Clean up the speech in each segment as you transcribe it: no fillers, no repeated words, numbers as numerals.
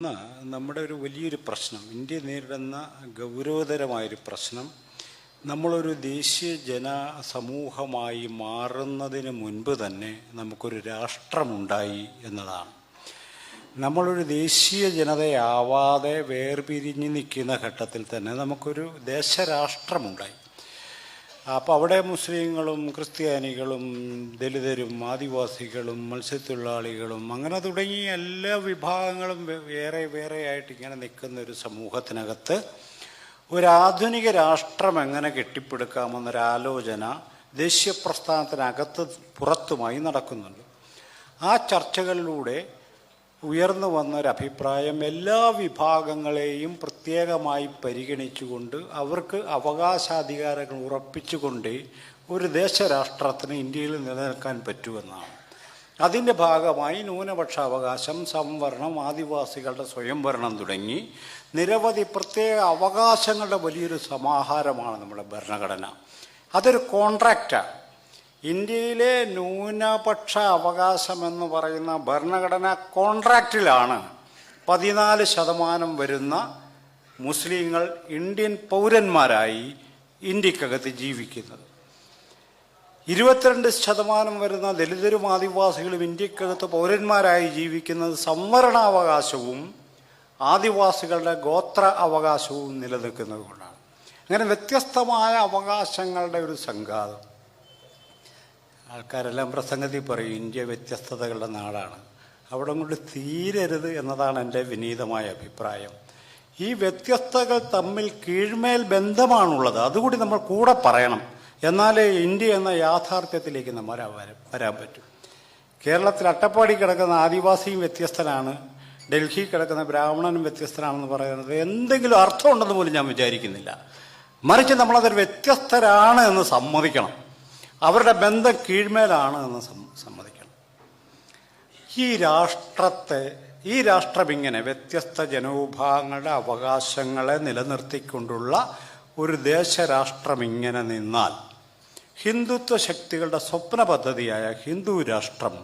നമ്മുടെ ഒരു വലിയൊരു പ്രശ്നം, ഇന്ത്യ നേരിടുന്ന ഗൗരവതരമായൊരു പ്രശ്നം, നമ്മളൊരു ദേശീയ ജനസമൂഹമായി മാറുന്നതിന് മുൻപ് തന്നെ നമുക്കൊരു രാഷ്ട്രമുണ്ടായി എന്നതാണ്. നമ്മളൊരു ദേശീയ ജനതയാവാതെ വേർപിരിഞ്ഞ് നിൽക്കുന്ന ഘട്ടത്തിൽ തന്നെ നമുക്കൊരു ദേശരാഷ്ട്രമുണ്ടായി. അപ്പോൾ അവിടെ മുസ്ലിങ്ങളും ക്രിസ്ത്യാനികളും ദലിതരും ആദിവാസികളും മത്സ്യത്തൊഴിലാളികളും അങ്ങനെ തുടങ്ങി എല്ലാ വിഭാഗങ്ങളും വേറെ വേറെ ആയിട്ട് ഇങ്ങനെ നിൽക്കുന്ന ഒരു സമൂഹത്തിനകത്ത് ഒരാധുനിക രാഷ്ട്രം എങ്ങനെ കെട്ടിപ്പടുക്കാമെന്നൊരാലോചന ദേശീയ പ്രസ്ഥാനത്തിനകത്ത് പുറത്തുമായി നടക്കുന്നുണ്ട്. ആ ചർച്ചകളിലൂടെ ഉയർന്നു വന്നൊരഭിപ്രായം എല്ലാ വിഭാഗങ്ങളെയും പ്രത്യേകമായി പരിഗണിച്ചുകൊണ്ട് അവർക്ക് അവകാശാധികാരങ്ങൾ ഉറപ്പിച്ചുകൊണ്ട് ഒരു ദേശരാഷ്ട്രത്തിന് ഇന്ത്യയിൽ നിലനിൽക്കാൻ പറ്റുമെന്നാണ്. അതിൻ്റെ ഭാഗമായി ന്യൂനപക്ഷ അവകാശം, സംവരണം, ആദിവാസികളുടെ സ്വയംഭരണം തുടങ്ങി നിരവധി പ്രത്യേക അവകാശങ്ങളുടെ വലിയൊരു സമാഹാരമാണ് നമ്മുടെ ഭരണഘടന. അതൊരു കോൺട്രാക്റ്റാണ്. ഇന്ത്യയിലെ ന്യൂനപക്ഷ അവകാശമെന്ന് പറയുന്ന ഭരണഘടന കോൺട്രാക്റ്റിലാണ് 14% വരുന്ന മുസ്ലിങ്ങൾ ഇന്ത്യൻ പൗരന്മാരായി ഇന്ത്യക്കകത്ത് ജീവിക്കുന്നത്. 22% വരുന്ന ദലിതരും ആദിവാസികളും ഇന്ത്യക്കകത്ത് പൗരന്മാരായി ജീവിക്കുന്നത് സംവരണാവകാശവും ആദിവാസികളുടെ ഗോത്ര അവകാശവും നിലനിൽക്കുന്നത് കൊണ്ടാണ്. അങ്ങനെ വ്യത്യസ്തമായ അവകാശങ്ങളുടെ ഒരു സംഘാതം. ആൾക്കാരെല്ലാം പ്രസംഗത്തിൽ പറയും ഇന്ത്യ വ്യത്യസ്തതകളുടെ നാടാണ്. അവിടെ കൊണ്ട് തീരരുത് എന്നതാണ് എൻ്റെ വിനീതമായ അഭിപ്രായം. ഈ വ്യത്യസ്തതകൾ തമ്മിൽ കീഴ്മേൽ ബന്ധമാണുള്ളത്, അതുകൂടി നമ്മൾ കൂടെ പറയണം. എന്നാലേ ഇന്ത്യ എന്ന യാഥാർത്ഥ്യത്തിലേക്ക് നമ്മൾ വരാൻ പറ്റും. കേരളത്തിൽ അട്ടപ്പാടി കിടക്കുന്ന ആദിവാസിയും വ്യത്യസ്തനാണ്, ഡൽഹി കിടക്കുന്ന ബ്രാഹ്മണനും വ്യത്യസ്തനാണെന്ന് പറയുന്നത് എന്തെങ്കിലും അർത്ഥമുണ്ടെന്ന് പോലും ഞാൻ വിചാരിക്കുന്നില്ല. മറിച്ച് നമ്മളതൊരു വ്യത്യസ്തരാണ് എന്ന് സമ്മതിക്കണം. അവരുടെ ബന്ധം കീഴ്മേലാണ് എന്ന് സമ്മതിക്കണം. ഈ രാഷ്ട്രം ഇങ്ങനെ വ്യത്യസ്ത ജനവിഭാഗങ്ങളുടെ അവകാശങ്ങളെ നിലനിർത്തിക്കൊണ്ടുള്ള ഒരു ദേശരാഷ്ട്രം ഇങ്ങനെ നിന്നാൽ ഹിന്ദുത്വ ശക്തികളുടെ സ്വപ്ന പദ്ധതിയായ ഹിന്ദു രാഷ്ട്രം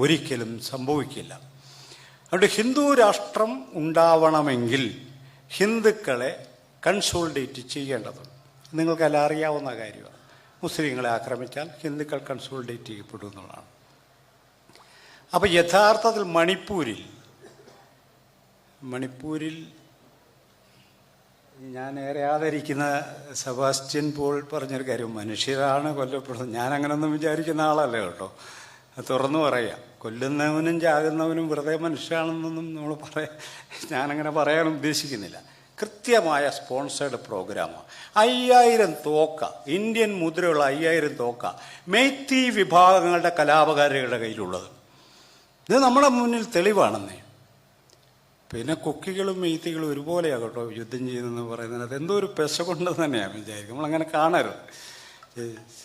ഒരിക്കലും സംഭവിക്കില്ല. അതുകൊണ്ട് ഹിന്ദു രാഷ്ട്രം ഉണ്ടാവണമെങ്കിൽ ഹിന്ദുക്കളെ കൺസോളിഡേറ്റ് ചെയ്യേണ്ടതുണ്ട്. നിങ്ങൾക്കെല്ലാം അറിയാവുന്ന കാര്യമാണ്. മുസ്ലിങ്ങളെ ആക്രമിച്ചാൽ ഹിന്ദുക്കൾ കൺസോളിഡേറ്റ് ചെയ്യപ്പെടും എന്നുള്ളതാണ്. അപ്പോൾ യഥാർത്ഥത്തിൽ മണിപ്പൂരിൽ ഞാൻ ഏറെ ആദരിക്കുന്ന സെബാസ്റ്റ്യൻ പോൾ പറഞ്ഞൊരു കാര്യം, മനുഷ്യരാണ് കൊല്ലപ്പെടുന്നത്. ഞാനങ്ങനൊന്നും വിചാരിക്കുന്ന ആളല്ല കേട്ടോ, തുറന്നു പറയാം. കൊല്ലുന്നവനും ചാകുന്നവനും വെറുതെ മനുഷ്യരാണെന്നൊന്നും ഞാനങ്ങനെ പറയാൻ ഉദ്ദേശിക്കുന്നില്ല. കൃത്യമായ സ്പോൺസേഡ് പ്രോഗ്രാമാണ്. 5000 തോക്ക, ഇന്ത്യൻ മുദ്രയുള്ള 5000 തോക്ക മെയ്ത്തി വിഭാഗങ്ങളുടെ കലാപകാരികളുടെ കയ്യിലുള്ളത്. ഇത് നമ്മുടെ മുന്നിൽ തെളിവാണെന്നേ. പിന്നെ കുക്കികളും മെയ്ത്തികളും ഒരുപോലെയാകട്ടോ യുദ്ധം ചെയ്യുന്നതെന്ന് പറയുന്നത്. അതെന്തോ ഒരു പെശ കൊണ്ട് തന്നെയാണ് വിചാരിക്കും. നമ്മളങ്ങനെ കാണരുത്.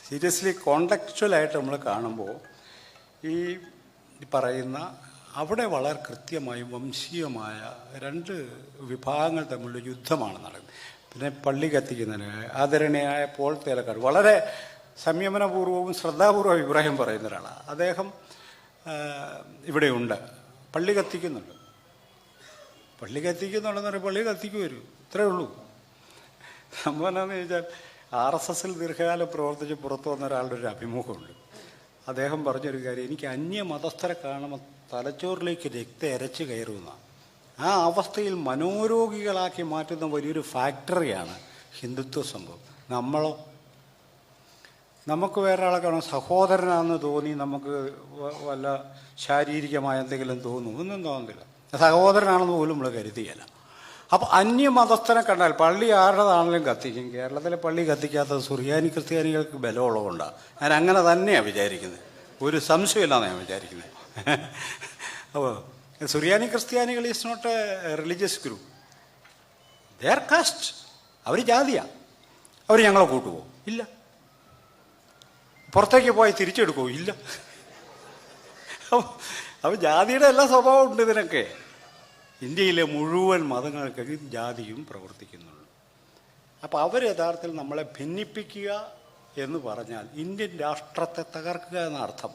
സീരിയസ്ലി കോണ്ടക്ച്വലായിട്ട് നമ്മൾ കാണുമ്പോൾ ഈ പറയുന്ന അവിടെ വളരെ കൃത്യമായി വംശീയമായ 2 വിഭാഗങ്ങൾ തമ്മിലുള്ള യുദ്ധമാണ് നടക്കുന്നത്. പിന്നെ പള്ളി കത്തിക്കുന്നതിന് ആദരണീയായ പോൾ തേലക്കാട് വളരെ സംയമനപൂർവ്വവും ശ്രദ്ധാപൂർവ്വം അഭിപ്രായം പറയുന്ന ഒരാളാണ്. അദ്ദേഹം ഇവിടെയുണ്ട്. പള്ളി കത്തിക്കുന്നുണ്ടെന്ന് പറയും. പള്ളി കത്തിക്കുവരും, ഇത്രയേ ഉള്ളൂ. സംഭവം എന്താണെന്ന് ചോദിച്ചാൽ RSSൽ ദീർഘകാലം പ്രവർത്തിച്ച് പുറത്തു വന്ന ഒരാളുടെ ഒരു അഭിമുഖമുണ്ട്. അദ്ദേഹം പറഞ്ഞൊരു കാര്യം, എനിക്ക് അന്യമതസ്ഥരെ കാണുമ്പോൾ തലച്ചോറിലേക്ക് രക്തം എരച്ച് കയറുന്ന ആ അവസ്ഥയിൽ മനോരോഗികളാക്കി മാറ്റുന്ന വലിയൊരു ഫാക്ടറിയാണ് ഹിന്ദുത്വ സംഭവം. നമുക്ക് വേറെ ആളെ കാണാൻ സഹോദരനാണെന്ന് തോന്നി നമുക്ക് വല്ല ശാരീരികമായ എന്തെങ്കിലും തോന്നും, ഒന്നും തോന്നുന്നില്ല. സഹോദരനാണെന്ന് പോലും നമ്മൾ കരുതിയല്ല. അപ്പോൾ അന്യമതസ്ഥനെ കണ്ടാൽ പള്ളി ആരുടേതാണെങ്കിലും കത്തിക്കും. കേരളത്തിലെ പള്ളി കത്തിക്കാത്തത് സുറിയാനി ക്രിസ്ത്യാനികൾക്ക് ബലമുള്ളതുകൊണ്ടാണ്. ഞാൻ അങ്ങനെ തന്നെയാണ് വിചാരിക്കുന്നത്, ഒരു സംശയമില്ലാന്ന് ഞാൻ വിചാരിക്കുന്നത്. അപ്പോൾ സുറിയാനി ക്രിസ്ത്യാനികൾ is not a religious group, they are caste. അവർ ജാതിയാണ്. അവർ ഞങ്ങളെ കൂട്ടുപോകും? ഇല്ല. പുറത്തേക്ക് പോയി തിരിച്ചെടുക്കുമോ? ഇല്ല. അപ്പോൾ ജാതിയുടെ എല്ലാ സ്വഭാവം ഉണ്ട് ഇതിനൊക്കെ. ഇന്ത്യയിലെ മുഴുവൻ മതങ്ങൾക്കൊക്കെ ജാതിയും പ്രവർത്തിക്കുന്നുള്ളൂ. അപ്പോൾ അവർ യഥാർത്ഥത്തിൽ നമ്മളെ ഭിന്നിപ്പിക്കുക എന്ന് പറഞ്ഞാൽ ഇന്ത്യൻ രാഷ്ട്രത്തെ തകർക്കുക എന്നർത്ഥം.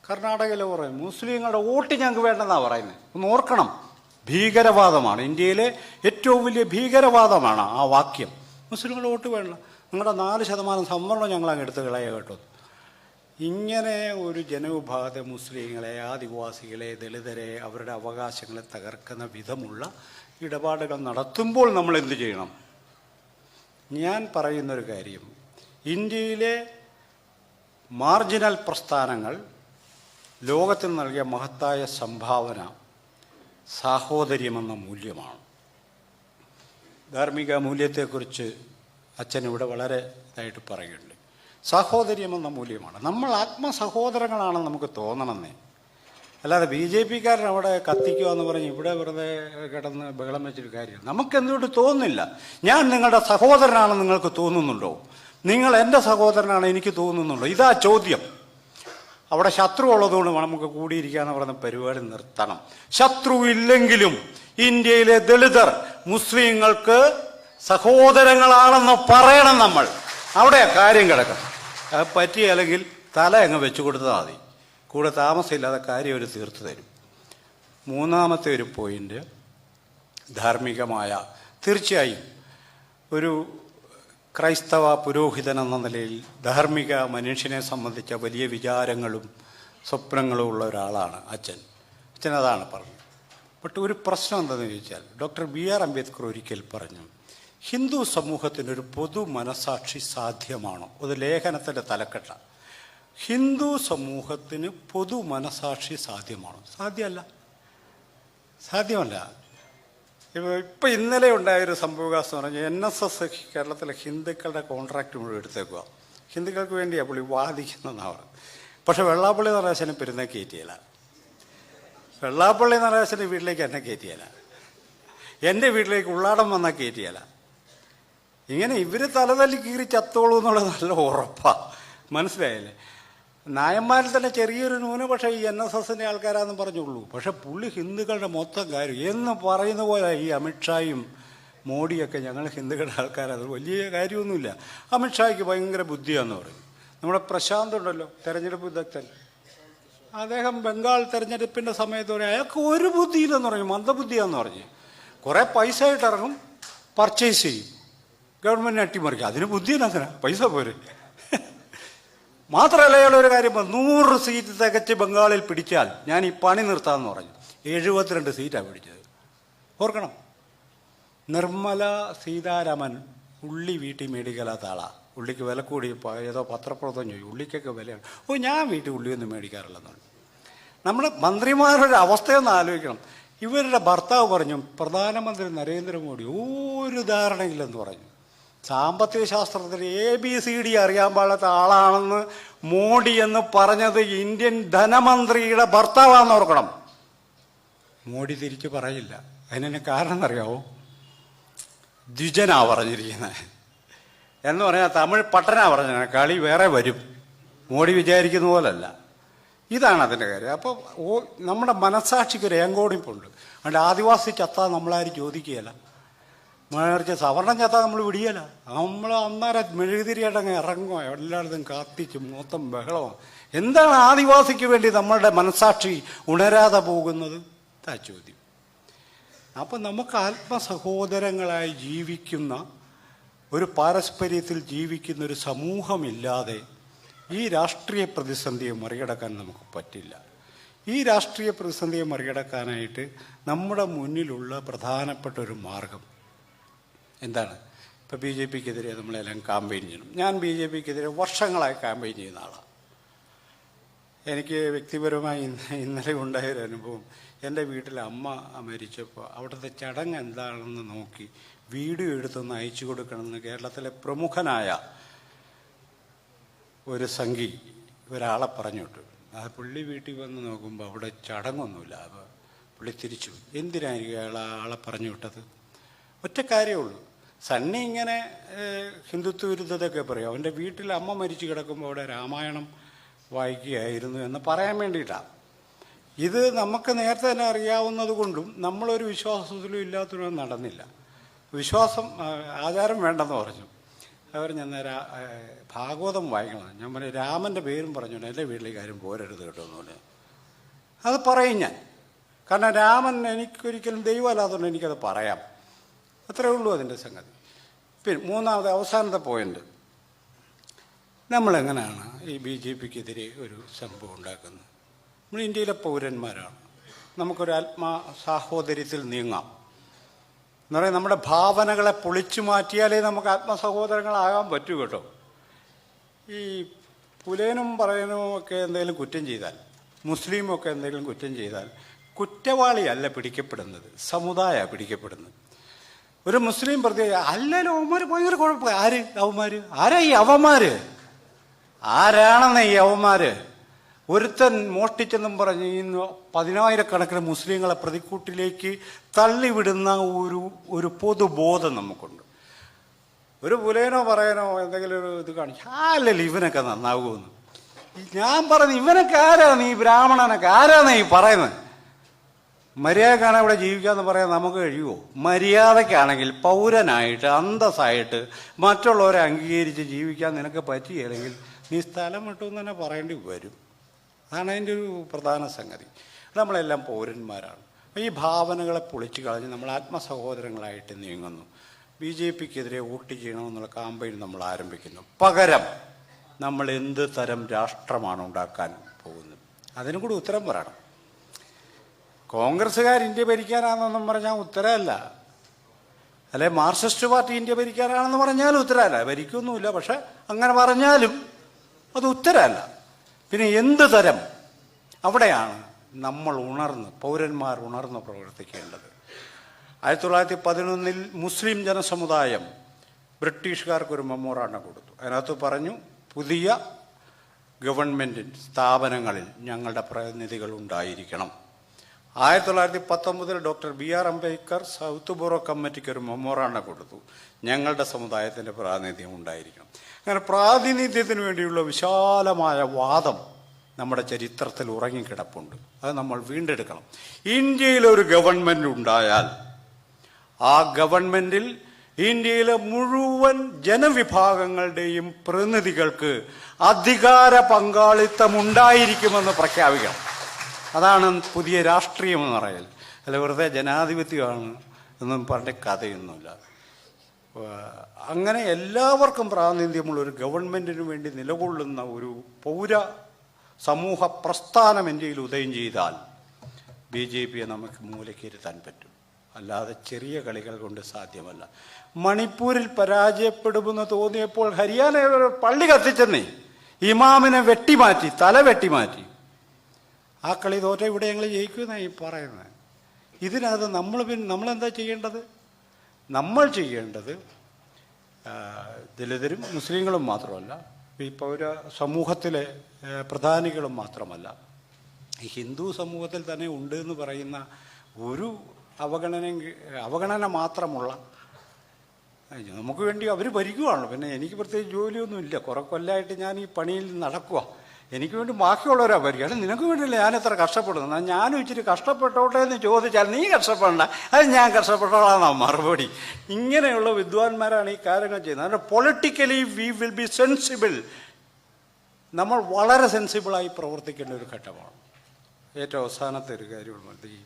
കർണാടകയിൽ പറയും മുസ്ലിങ്ങളുടെ വോട്ട് ഞങ്ങൾക്ക് വേണ്ടെന്നാണ് പറയുന്നത്. ഒന്ന് ഓർക്കണം, ഭീകരവാദമാണ്. ഇന്ത്യയിലെ ഏറ്റവും വലിയ ഭീകരവാദമാണ് ആ വാക്യം. മുസ്ലിങ്ങൾ വോട്ട് വേണ്ട, നിങ്ങളുടെ 4% സംവരണം ഞങ്ങൾ അങ്ങ് എടുത്ത് കളയുക കേട്ടോ. ഇങ്ങനെ ഒരു ജനവിഭാഗത്തെ, മുസ്ലിങ്ങളെ, ആദിവാസികളെ, ദളിതരെ, അവരുടെ അവകാശങ്ങളെ തകർക്കുന്ന വിധമുള്ള ഇടപാടുകൾ നടത്തുമ്പോൾ നമ്മൾ എന്ത് ചെയ്യണം? ഞാൻ പറയുന്നൊരു കാര്യം, ഇന്ത്യയിലെ മാർജിനൽ പ്രസ്ഥാനങ്ങൾ ലോകത്തിന് നൽകിയ മഹത്തായ സംഭാവന സാഹോദര്യമെന്ന മൂല്യമാണ്. ധാർമ്മിക മൂല്യത്തെക്കുറിച്ച് അച്ഛൻ ഇവിടെ വളരെ ഇതായിട്ട് പറയുന്നുണ്ട്. സാഹോദര്യമെന്ന മൂല്യമാണ്. നമ്മൾ ആത്മസഹോദരങ്ങളാണെന്ന് നമുക്ക് തോന്നണമെന്നേ. അല്ലാതെ BJP-കാരൻ അവിടെ കത്തിക്കുക എന്ന് പറഞ്ഞ് ഇവിടെ വെറുതെ കിടന്ന് ബഹളം വെച്ചൊരു കാര്യം നമുക്കെന്തുകൊണ്ട് തോന്നുന്നില്ല? ഞാൻ നിങ്ങളുടെ സഹോദരനാണെന്ന് നിങ്ങൾക്ക് തോന്നുന്നുണ്ടോ? നിങ്ങൾ എൻ്റെ സഹോദരനാണ് എനിക്ക് തോന്നുന്നുണ്ടോ? ഇതാ ചോദ്യം. അവിടെ ശത്രു ഉള്ളതുകൊണ്ട് നമുക്ക് കൂടിയിരിക്കാന്ന് പറയുന്ന പരിപാടി നിർത്തണം. ശത്രു ഇല്ലെങ്കിലും ഇന്ത്യയിലെ ദളിതർ മുസ്ലിങ്ങൾക്ക് സഹോദരങ്ങളാണെന്ന് പറയണം. നമ്മൾ അവിടെ കാര്യം കിടക്കണം. അത് പറ്റിയല്ലെങ്കിൽ തല അങ്ങ് വെച്ചു കൊടുത്താൽ മതി. കൂടെ താമസമില്ലാതെ കാര്യം അവർ തീർത്തു തരും. മൂന്നാമത്തെ ഒരു പോയിന്റ്, ധാർമ്മികമായ, തീർച്ചയായും ഒരു ക്രൈസ്തവ പുരോഹിതൻ എന്ന നിലയിൽ ധാർമ്മിക മനുഷ്യനെ സംബന്ധിച്ച വലിയ വിചാരങ്ങളും സ്വപ്നങ്ങളും ഉള്ള ഒരാളാണ് അച്ഛൻ. അച്ഛനതാണ് പറഞ്ഞത്. ബട്ട് ഒരു പ്രശ്നം എന്താണെന്ന് ചോദിച്ചാൽ, ഡോക്ടർ BR അംബേദ്കർ ഒരിക്കൽ പറഞ്ഞു, ഹിന്ദു സമൂഹത്തിനൊരു പൊതു മനസാക്ഷി സാധ്യമാണോ? അത് ലേഖനത്തിൻ്റെ തലക്കെട്ട. ഹിന്ദു സമൂഹത്തിന് പൊതു മനസാക്ഷി സാധ്യമാണോ? സാധ്യമല്ല. ഇപ്പം ഇന്നലെ ഉണ്ടായൊരു സംഭവവികാസം പറഞ്ഞാൽ NSS കേരളത്തിലെ ഹിന്ദുക്കളുടെ കോൺട്രാക്റ്റ് മുഴുവൻ എടുത്തേക്കുക. ഹിന്ദുക്കൾക്ക് വേണ്ടിയാണ് പുള്ളി വാദിക്കുന്നതെന്നാണ് പറഞ്ഞത്. പക്ഷെ വെള്ളാപ്പള്ളി നടരാജനെ പെരുന്നാൾ കയറ്റിയല്ല. വെള്ളാപ്പള്ളി നടരാജൻ്റെ വീട്ടിലേക്ക് എന്നെ കയറ്റിയല്ല. എൻ്റെ വീട്ടിലേക്ക് ഉള്ളാടം വന്നാൽ കയറ്റിയല്ല. ഇങ്ങനെ ഇവർ തലതല്ലി കീറി ചത്തോളൂ എന്നുള്ളത് നല്ല ഉറപ്പാണ്. മനസ്സിലായില്ലേ? നായന്മാരിൽ തന്നെ ചെറിയൊരു ന്യൂനപക്ഷം ഈ NSSൻ്റെ ആൾക്കാരാണെന്ന് പറഞ്ഞുള്ളൂ. പക്ഷെ പുള്ളി ഹിന്ദുക്കളുടെ മൊത്തം കാര്യം എന്ന് പറയുന്ന പോലെ ഈ അമിത്ഷായും മോഡിയൊക്കെ ഞങ്ങൾ ഹിന്ദുക്കളുടെ ആൾക്കാരത് വലിയ കാര്യമൊന്നുമില്ല. അമിത്ഷായ്ക്ക് ഭയങ്കര ബുദ്ധിയാണെന്ന് പറയും. നമ്മുടെ പ്രശാന്ത് ഉണ്ടല്ലോ, തെരഞ്ഞെടുപ്പ് വിദഗ്ധൻ, അദ്ദേഹം ബംഗാൾ തെരഞ്ഞെടുപ്പിൻ്റെ സമയത്ത് പറയും അയാൾക്ക് ഒരു ബുദ്ധിയില്ലെന്ന് പറഞ്ഞു, മന്ദബുദ്ധിയാന്ന് പറഞ്ഞ്. കുറേ പൈസ ആയിട്ട് ഇറങ്ങും, പർച്ചേസ് ചെയ്യും, ഗവൺമെൻറ് അട്ടിമറിക്കും. അതിന് ബുദ്ധിയില്ല, പൈസ പോരെ. മാത്രമല്ല അയാൾ ഒരു കാര്യം പറഞ്ഞു, 100 സീറ്റ് തികച്ച് ബംഗാളിൽ പിടിച്ചാൽ ഞാൻ ഈ പണി നിർത്താമെന്ന് പറഞ്ഞു. 72 സീറ്റാണ് പിടിച്ചത്. ഓർക്കണം, നിർമ്മല സീതാരാമൻ ഉള്ളി വീട്ടിൽ മേടിക്കാത്ത ആളാണ്. ഉള്ളിക്ക് വില കൂടി ഏതോ പത്രപ്രവർത്തനം ചോദിച്ചു, ഉള്ളിക്കൊക്കെ വിലയാണ്. ഞാൻ വീട്ടിൽ ഉള്ളിയൊന്നും മേടിക്കാറില്ലെന്നാണ്. നമ്മുടെ മന്ത്രിമാരുടെ അവസ്ഥയൊന്നും ആലോചിക്കണം. ഇവരുടെ ഭർത്താവ് പറഞ്ഞു, പ്രധാനമന്ത്രി നരേന്ദ്രമോദി ഒരു ധാരണയില്ലെന്ന് പറഞ്ഞു. സാമ്പത്തിക ശാസ്ത്രത്തിൽ ABCD അറിയാൻ പാടാത്ത ആളാണെന്ന് മോഡി എന്ന് പറഞ്ഞത് ഇന്ത്യൻ ധനമന്ത്രിയുടെ ഭർത്താവാന്ന് ഓർക്കണം. മോഡി തിരിച്ച് പറയില്ല. അതിനെ കാരണം എന്നറിയാവോ? ദ്വിജനാ പറഞ്ഞിരിക്കുന്നത് എന്ന് പറഞ്ഞാൽ തമിഴ് പട്ടനാ പറഞ്ഞ കളി വേറെ വരും. മോഡി വിചാരിക്കുന്ന പോലല്ല. ഇതാണ് അതിൻ്റെ കാര്യം. അപ്പോൾ നമ്മുടെ മനസാക്ഷിക്ക് ഒരു ഏങ്കോടിപ്പുണ്ട്. അതുകൊണ്ട് ആദിവാസി ചത്താൽ നമ്മളാരും ചോദിക്കുകയല്ല, മറിച്ച് സവർണം ചത്താൽ നമ്മൾ വിടിയല്ല. നമ്മൾ അന്നേരം മെഴുകുതിരിയായിട്ടങ്ങ് ഇറങ്ങുക, എല്ലായിടത്തും കാത്തിച്ച് മൊത്തം ബഹളമാണ്. എന്താണ് ആദിവാസിക്ക് വേണ്ടി നമ്മളുടെ മനസാക്ഷി ഉണരാതെ പോകുന്നത്? ആ ചോദ്യം. അപ്പം നമുക്ക് ആത്മസഹോദരങ്ങളായി ജീവിക്കുന്ന ഒരു പാരസ്പര്യത്തിൽ ജീവിക്കുന്ന ഒരു സമൂഹമില്ലാതെ ഈ രാഷ്ട്രീയ പ്രതിസന്ധിയെ മറികടക്കാൻ നമുക്ക് പറ്റില്ല. ഈ രാഷ്ട്രീയ പ്രതിസന്ധിയെ മറികടക്കാനായിട്ട് നമ്മുടെ മുന്നിലുള്ള പ്രധാനപ്പെട്ട ഒരു മാർഗം എന്താണ്? ഇപ്പോൾ BJP-ക്കെതിരെ നമ്മളെല്ലാം ക്യാമ്പയിൻ ചെയ്യണം. ഞാൻ BJP-ക്കെതിരെ വർഷങ്ങളായി ക്യാമ്പയിൻ ചെയ്യുന്ന ആളാണ്. എനിക്ക് വ്യക്തിപരമായി ഇന്നലെ ഉണ്ടായൊരു അനുഭവം, എൻ്റെ വീട്ടിൽ അമ്മ മരിച്ചപ്പോൾ അവിടുത്തെ ചടങ്ങ് എന്താണെന്ന് നോക്കി വീഡിയോ എടുത്തൊന്ന് അയച്ചു കൊടുക്കണമെന്ന് കേരളത്തിലെ പ്രമുഖനായ ഒരു സംഘി ഒരാളെ പറഞ്ഞു വിട്ടു. ആ പുള്ളി വീട്ടിൽ വന്ന് നോക്കുമ്പോൾ അവിടെ ചടങ്ങൊന്നുമില്ല. അപ്പോൾ പുള്ളി തിരിച്ചു. എന്തിനായിരിക്കും ആളെ പറഞ്ഞു വിട്ടത്? ഒറ്റ കാര്യമുള്ളൂ, സണ്ണി ഇങ്ങനെ ഹിന്ദുത്വ വിരുദ്ധതയൊക്കെ പറയും. അവൻ്റെ വീട്ടിൽ അമ്മ മരിച്ചു കിടക്കുമ്പോൾ അവിടെ രാമായണം വായിക്കുകയായിരുന്നു എന്ന് പറയാൻ വേണ്ടിയിട്ടാണ്. ഇത് നമുക്ക് നേരത്തെ തന്നെ അറിയാവുന്നത് കൊണ്ടും നമ്മളൊരു വിശ്വാസത്തിലും ഇല്ലാത്തതിനും നടന്നില്ല. വിശ്വാസം ആചാരം വേണ്ടെന്ന് പറഞ്ഞു. അവർ ഞാൻ ഭാഗവതം വായിക്കണം. ഞാൻ പറഞ്ഞു രാമൻ്റെ പേരും പറഞ്ഞു എൻ്റെ വീട്ടിലേക്ക് ആരും പോരരുത് കേട്ടോ എന്ന് പറഞ്ഞു. അത് പറയും ഞാൻ. കാരണം രാമൻ എനിക്കൊരിക്കലും ദൈവമല്ലാത്തതുകൊണ്ട് എനിക്കത് പറയാം. അത്രേ ഉള്ളൂ അതിൻ്റെ സംഗതി. പിന്നെ മൂന്നാമത് അവസാനത്തെ പോയിന്റ്, നമ്മളെങ്ങനെയാണ് ഈ BJPക്കെതിരെ ഒരു സംഭവം ഉണ്ടാക്കുന്നത്? നമ്മൾ ഇന്ത്യയിലെ പൗരന്മാരാണ്. നമുക്കൊരു ആത്മാ സാഹോദര്യത്തിൽ നീങ്ങാം എന്ന് പറയാൻ നമ്മുടെ ഭാവനകളെ പൊളിച്ചു മാറ്റിയാലേ നമുക്ക് ആത്മസഹോദരങ്ങളാകാൻ പറ്റൂ കേട്ടോ. ഈ പുലേനും പറയനും ഒക്കെ എന്തെങ്കിലും കുറ്റം ചെയ്താൽ, മുസ്ലിമൊക്കെ എന്തെങ്കിലും കുറ്റം ചെയ്താൽ കുറ്റവാളിയല്ല പിടിക്കപ്പെടുന്നത്, സമുദായമാണ് പിടിക്കപ്പെടുന്നത്. ഒരു മുസ്ലിം പ്രതി അല്ലല്ലോ അവന്മാർ ഭയങ്കര കുഴപ്പം. ആര് അവന്മാർ? ആരാ ഈ അവന്മാർ? ആരാണെന്ന് ഈ അവന്മാർ? ഒരുത്തൻ മോഷ്ടിച്ചെന്നും പറഞ്ഞ് ഈ 10,000-കണക്കിന് മുസ്ലിങ്ങളെ പ്രതിക്കൂട്ടിലേക്ക് തള്ളിവിടുന്ന ഒരു പൊതുബോധം നമുക്കുണ്ട്. ഒരു പുലേനോ പറയാനോ എന്തെങ്കിലും ഒരു ഇത് കാണിച്ചു അല്ലല്ലോ ഇവനൊക്കെ നന്നാകുമെന്ന്. ഞാൻ പറഞ്ഞു ഇവനൊക്കെ ആരാണ്? ഈ ബ്രാഹ്മണനൊക്കെ ആരാണ് ഈ പറയുന്നത്? മര്യാദക്കാണ് ഇവിടെ ജീവിക്കാന്ന് പറയാൻ നമുക്ക് കഴിയുമോ? മര്യാദക്കാണെങ്കിൽ പൗരനായിട്ട് അന്തസ്സായിട്ട് മറ്റുള്ളവരെ അംഗീകരിച്ച് ജീവിക്കാൻ നിനക്ക് പറ്റിയില്ലെങ്കിൽ നീ സ്ഥലം വിട്ടു എന്ന് തന്നെ പറയേണ്ടി വരും. അതാണ് അതിൻ്റെ ഒരു പ്രധാന സംഗതി. നമ്മളെല്ലാം പൗരന്മാരാണ്. ഈ ഭാവനകളെ പൊളിച്ചു കളഞ്ഞ് നമ്മൾ ആത്മസഹോദരങ്ങളായിട്ട് നീങ്ങുന്നു. BJPക്കെതിരെ വോട്ട് ചെയ്യണമെന്നുള്ള കാമ്പയിൻ നമ്മൾ ആരംഭിക്കുന്നു. പകരം നമ്മൾ എന്ത് തരം രാഷ്ട്രമാണ് ഉണ്ടാക്കാൻ പോകുന്നത്? അതിനും കൂടി ഉത്തരം പറയണം. കോൺഗ്രസ്സുകാർ ഇന്ത്യ ഭരിക്കാനാണെന്നൊന്നും പറഞ്ഞാൽ ഉത്തരമല്ല. അല്ലെ മാർക്സിസ്റ്റ് പാർട്ടി ഇന്ത്യ ഭരിക്കാനാണെന്ന് പറഞ്ഞാലും ഉത്തരമല്ല. ഭരിക്കൊന്നുമില്ല, പക്ഷെ അങ്ങനെ പറഞ്ഞാലും അത് ഉത്തരമല്ല. പിന്നെ എന്ത് തരം? അവിടെയാണ് നമ്മൾ ഉണർന്ന്, പൗരന്മാർ ഉണർന്ന് പ്രവർത്തിക്കേണ്ടത്. 1911 മുസ്ലിം ജനസമുദായം ബ്രിട്ടീഷുകാർക്കൊരു മെമ്മോറാണ്ടം കൊടുത്തു. അതിനകത്ത് പറഞ്ഞു പുതിയ ഗവൺമെൻറ് സ്ഥാപനങ്ങളിൽ ഞങ്ങളുടെ പ്രതിനിധികൾ ഉണ്ടായിരിക്കണം. 1919 doctor BR Ambedkar south borrow കമ്മിറ്റിക്ക് ഒരു മെമ്മോറാണ്ടം കൊടുത്തു. ഞങ്ങളുടെ സമുദായത്തിൻ്റെ പ്രാതിനിധ്യം ഉണ്ടായിരിക്കണം. അങ്ങനെ പ്രാതിനിധ്യത്തിന് വേണ്ടിയുള്ള വിശാലമായ വാദം നമ്മുടെ ചരിത്രത്തിൽ ഉറങ്ങിക്കിടപ്പുണ്ട്. അത് നമ്മൾ വീണ്ടെടുക്കണം. ഇന്ത്യയിലൊരു ഗവൺമെൻറ് ഉണ്ടായാൽ ആ ഗവൺമെൻറ്റിൽ ഇന്ത്യയിലെ മുഴുവൻ ജനവിഭാഗങ്ങളുടെയും പ്രതിനിധികൾക്ക് അധികാര പങ്കാളിത്തം ഉണ്ടായിരിക്കുമെന്ന് പ്രഖ്യാപിക്കണം. അതാണ് പുതിയ രാഷ്ട്രീയം എന്ന് പറയൽ. അല്ല വെറുതെ ജനാധിപത്യമാണ് എന്നും പറഞ്ഞ കഥയൊന്നുമില്ല. അങ്ങനെ എല്ലാവർക്കും പ്രാതിനിധ്യമുള്ള ഒരു ഗവൺമെൻറ്റിന് വേണ്ടി നിലകൊള്ളുന്ന ഒരു പൗര സമൂഹ പ്രസ്ഥാനം ഇന്ത്യയിൽ ഉദയം ചെയ്താൽ BJPയെ നമുക്ക് മൂലക്കിരുത്താൻ പറ്റും. അല്ലാതെ ചെറിയ കളികൾ കൊണ്ട് സാധ്യമല്ല. മണിപ്പൂരിൽ പരാജയപ്പെടുമെന്ന് തോന്നിയപ്പോൾ ഹരിയാനയിൽ ഒരു പള്ളി കത്തിച്ചെന്നേ, ഇമാമിനെ വെട്ടിമാറ്റി, തല വെട്ടിമാറ്റി. ആ കളി തോറ്റ ഇവിടെ ഞങ്ങൾ ജയിക്കുമെന്നാണ് ഈ പറയുന്നത്. ഇതിനകത്ത് നമ്മളെന്താ ചെയ്യേണ്ടത്? നമ്മൾ ചെയ്യേണ്ടത് ദലിതരും മുസ്ലിങ്ങളും മാത്രമല്ല, ഈ പൗര സമൂഹത്തിലെ പ്രധാനികളും മാത്രമല്ല, ഈ ഹിന്ദു സമൂഹത്തിൽ തന്നെ ഉണ്ട് എന്ന് പറയുന്ന ഒരു അവഗണന മാത്രമുള്ള, നമുക്ക് വേണ്ടി അവർ ഭരിക്കുകയാണല്ലോ. പിന്നെ എനിക്ക് പ്രത്യേകിച്ച് ജോലിയൊന്നുമില്ല, കുറെ കൊല്ലമായിട്ട് ഞാൻ ഈ പണിയിൽ നടക്കുക. എനിക്ക് വേണ്ടി ബാക്കിയുള്ളവരാ ഭരിക്കുക. അല്ല നിനക്ക് വേണ്ടിയില്ല ഞാൻ എത്ര കഷ്ടപ്പെടുന്നു. ഞാനും ഇച്ചിരി കഷ്ടപ്പെട്ടോട്ടെ എന്ന് ചോദിച്ചാൽ നീ കഷ്ടപ്പെടണ്ട, അത് ഞാൻ കഷ്ടപ്പെട്ടോളാന്നാണ് മറുപടി. ഇങ്ങനെയുള്ള വിദ്വാൻമാരാണ് ഈ കാര്യങ്ങൾ ചെയ്യുന്നത്. അതുകൊണ്ട് politically V will B sensible. നമ്മൾ വളരെ സെൻസിബിളായി പ്രവർത്തിക്കേണ്ട ഒരു ഘട്ടമാണ്. ഏറ്റവും അവസാനത്തെ ഒരു കാര്യമാണ്, ഈ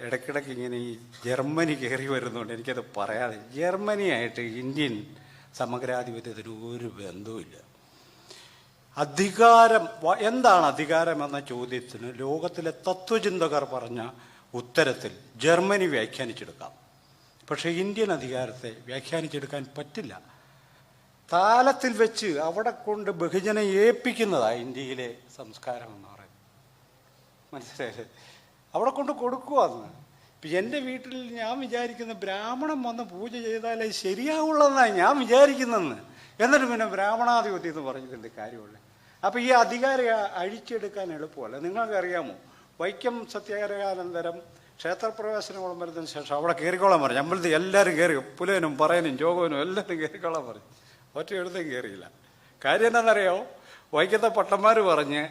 ഇടയ്ക്കിടയ്ക്ക് ഇങ്ങനെ ഈ ജർമ്മനി കയറി വരുന്നുണ്ട്. എനിക്കത് പറയാതെ, ജർമ്മനിയായിട്ട് ഇന്ത്യൻ സമഗ്രാധിപത്യത്തിന് ഒരു ബന്ധവുമില്ല. അധികാരം എന്താണ് അധികാരം എന്ന ചോദ്യത്തിന് ലോകത്തിലെ തത്വചിന്തകർ പറഞ്ഞ ഉത്തരത്തിൽ ജർമ്മനി വ്യാഖ്യാനിച്ചെടുക്കാം. പക്ഷേ ഇന്ത്യൻ അധികാരത്തെ വ്യാഖ്യാനിച്ചെടുക്കാൻ പറ്റില്ല. താലത്തിൽ വെച്ച് അവിടെ കൊണ്ട് ബഹുജനെ ഏൽപ്പിക്കുന്നതാണ് ഇന്ത്യയിലെ സംസ്കാരം എന്ന് പറയുന്നത്. മനസ്സിലായില്ലേ? അവിടെ കൊണ്ട് കൊടുക്കുവാന്ന്. ഇപ്പം എൻ്റെ വീട്ടിൽ ഞാൻ വിചാരിക്കുന്ന ബ്രാഹ്മണൻ വന്ന് പൂജ ചെയ്താലേ ശരിയാവുള്ളതെന്നാണ് ഞാൻ വിചാരിക്കുന്നതെന്ന്. എന്നിട്ട് പിന്നെ ബ്രാഹ്മണാധിപത്യം എന്ന് പറഞ്ഞിട്ടുണ്ട് കാര്യമുള്ളത്. അപ്പം ഈ അധികാരം അഴിച്ചെടുക്കാൻ എളുപ്പമല്ല. നിങ്ങൾക്കറിയാമോ, വൈക്കം സത്യാഗ്രഹാനന്തരം ക്ഷേത്രപ്രവേശനം വിളംബരത്തിന് ശേഷം അവിടെ കയറിക്കോളാൻ പറഞ്ഞു. അമ്പലത്തിൽ എല്ലാവരും കയറി, പുലനും പറയനും ജോഗവനും എല്ലാവരും കയറിക്കോളാൻ പറഞ്ഞു. ഒറ്റ എഴുതും കയറിയില്ല. കാര്യം എന്താണെന്നറിയാമോ? വൈക്കത്തെ പട്ടന്മാർ പറഞ്ഞ്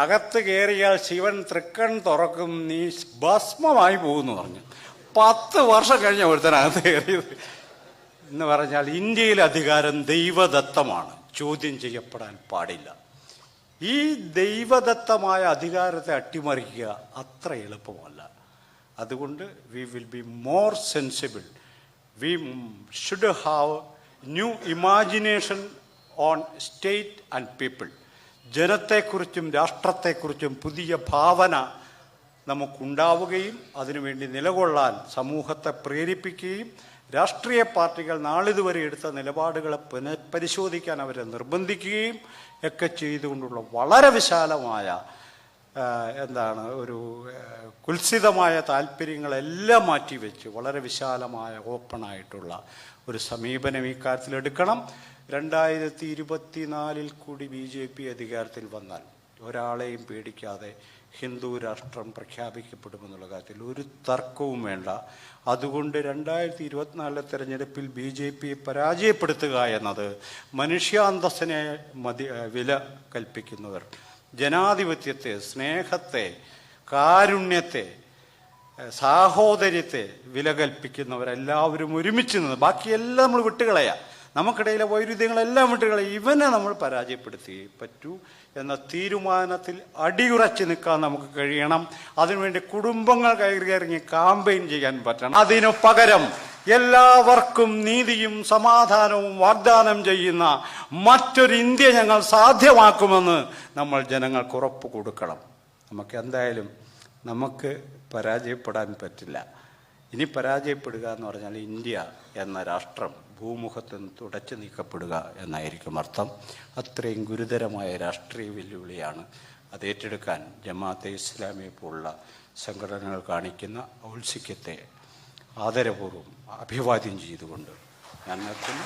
അകത്ത് കയറിയാൽ ശിവൻ തൃക്കൺ തുറക്കും, നീ ഭസ്മമായി പോകുമെന്ന് പറഞ്ഞു. 10 വർഷം കഴിഞ്ഞ ഒരുത്തനകത്ത് കയറിയത്. എന്ന് പറഞ്ഞാൽ ഇന്ത്യയിലെ അധികാരം ദൈവദത്തമാണ്, ചോദ്യം ചെയ്യപ്പെടാൻ പാടില്ല. ഈ ദൈവദത്തമായ അധികാരത്തെ അട്ടിമറിക്കുക അത്ര എളുപ്പമല്ല. അതുകൊണ്ട് we will be more sensible. We should have new imagination on state and people. ജനത്തെക്കുറിച്ചും രാഷ്ട്രത്തെക്കുറിച്ചും പുതിയ ഭാവന നമുക്കുണ്ടാവുകയും അതിനുവേണ്ടി നിലകൊള്ളാൻ സമൂഹത്തെ പ്രേരിപ്പിക്കുകയും രാഷ്ട്രീയ പാർട്ടികൾ നാളിതുവരെ എടുത്ത നിലപാടുകളെ പുനഃപരിശോധിക്കാൻ അവരെ നിർബന്ധിക്കുകയും ഒക്കെ ചെയ്തുകൊണ്ടുള്ള വളരെ വിശാലമായ ഒരു കുൽസിതമായ താല്പര്യങ്ങളെല്ലാം മാറ്റിവെച്ച് വളരെ വിശാലമായ ഓപ്പണായിട്ടുള്ള ഒരു സമീപനം ഈ കാര്യത്തിലെടുക്കണം. 2024 കൂടി BJP അധികാരത്തിൽ വന്നാൽ ഒരാളെയും പേടിക്കാതെ ഹിന്ദു രാഷ്ട്രം പ്രഖ്യാപിക്കപ്പെടുമെന്നുള്ള കാര്യത്തിൽ ഒരു തർക്കവും വേണ്ട. അതുകൊണ്ട് 2024 തെരഞ്ഞെടുപ്പിൽ BJP പരാജയപ്പെടുത്തുക എന്നത് മനുഷ്യാന്തസ്സിനെ വില കൽപ്പിക്കുന്നവർ, ജനാധിപത്യത്തെ, സ്നേഹത്തെ, കാരുണ്യത്തെ, സാഹോദര്യത്തെ വില കൽപ്പിക്കുന്നവരെല്ലാവരും ഒരുമിച്ച് നിന്ന് ബാക്കിയെല്ലാം നമ്മൾ വിട്ടുകളയാം. നമുക്കിടയിലെ വൈരുദ്ധ്യങ്ങളെല്ലാം വിട്ടുകളയാം. ഇവനെ നമ്മൾ പരാജയപ്പെടുത്തിയേ പറ്റൂ എന്ന തീരുമാനത്തിൽ അടിയുറച്ച് നിൽക്കാൻ നമുക്ക് കഴിയണം. അതിനുവേണ്ടി കുടുംബങ്ങൾ കയറിയിറങ്ങി കാമ്പയിൻ ചെയ്യാൻ പറ്റണം. അതിനു പകരം എല്ലാവർക്കും നീതിയും സമാധാനവും വാഗ്ദാനം ചെയ്യുന്ന മറ്റൊരു ഇന്ത്യ ഞങ്ങൾ സാധ്യമാക്കുമെന്ന് നമ്മൾ ജനങ്ങൾക്ക് ഉറപ്പ് കൊടുക്കണം. നമുക്ക് പരാജയപ്പെടാൻ പറ്റില്ല. ഇനി പരാജയപ്പെടുക എന്ന് പറഞ്ഞാൽ ഇന്ത്യ എന്ന രാഷ്ട്രം ഭൂമുഖത്ത് നിന്ന് തുടച്ചു നീക്കപ്പെടുക എന്നായിരിക്കും അർത്ഥം. അത്രയും ഗുരുതരമായ രാഷ്ട്രീയ വെല്ലുവിളിയാണ്. അത് ഏറ്റെടുക്കാൻ ജമാഅത്തെ ഇസ്ലാമിയെ പോലുള്ള സംഘടനകൾ കാണിക്കുന്ന ഔത്സുക്യത്തെ ആദരപൂർവ്വം അഭിവാദ്യം ചെയ്തുകൊണ്ട് ഞാൻ നിർത്തുന്നു.